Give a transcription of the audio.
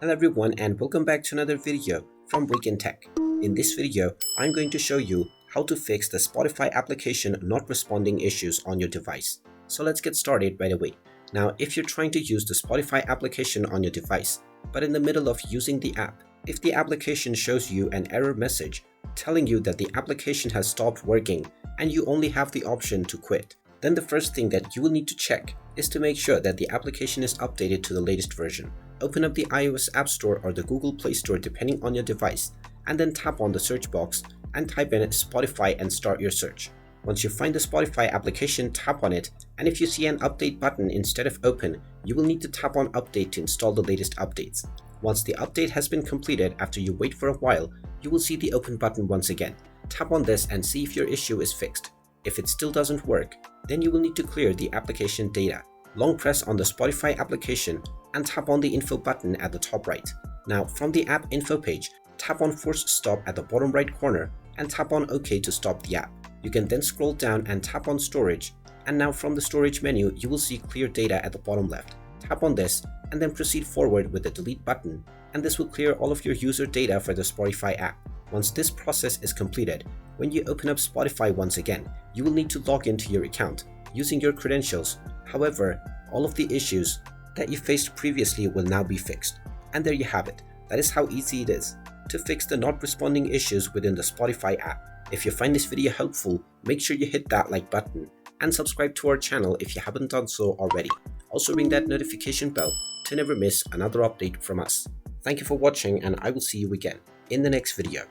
Hello everyone and welcome back to another video from Wake&Tech. In this video, I'm going to show you how to fix the Spotify application not responding issues on your device. So let's get started right away. Now, if you're trying to use the Spotify application on your device, but in the middle of using the app, if the application shows you an error message telling you that the application has stopped working and you only have the option to quit, then the first thing that you will need to check is to make sure that the application is updated to the latest version. Open up the iOS App Store or the Google Play Store depending on your device, and then tap on the search box and type in Spotify and start your search. Once you find the Spotify application, tap on it, and if you see an update button instead of open, you will need to tap on update to install the latest updates. Once the update has been completed, after you wait for a while, you will see the open button once again. Tap on this and see if your issue is fixed. If it still doesn't work, then you will need to clear the application data. Long press on the Spotify application and tap on the info button at the top right. Now, from the app info page, tap on force stop at the bottom right corner and tap on OK to stop the app. You can then scroll down and tap on storage, and now from the storage menu, you will see clear data at the bottom left. Tap on this and then proceed forward with the delete button, and this will clear all of your user data for the Spotify app. Once this process is completed, when you open up Spotify once again, you will need to log into your account using your credentials. However, all of the issues that you faced previously will now be fixed. And there you have it. That is how easy it is to fix the not responding issues within the Spotify app. If you find this video helpful, make sure you hit that like button and subscribe to our channel if you haven't done so already. Also ring that notification bell to never miss another update from us. Thank you for watching, and I will see you again in the next video.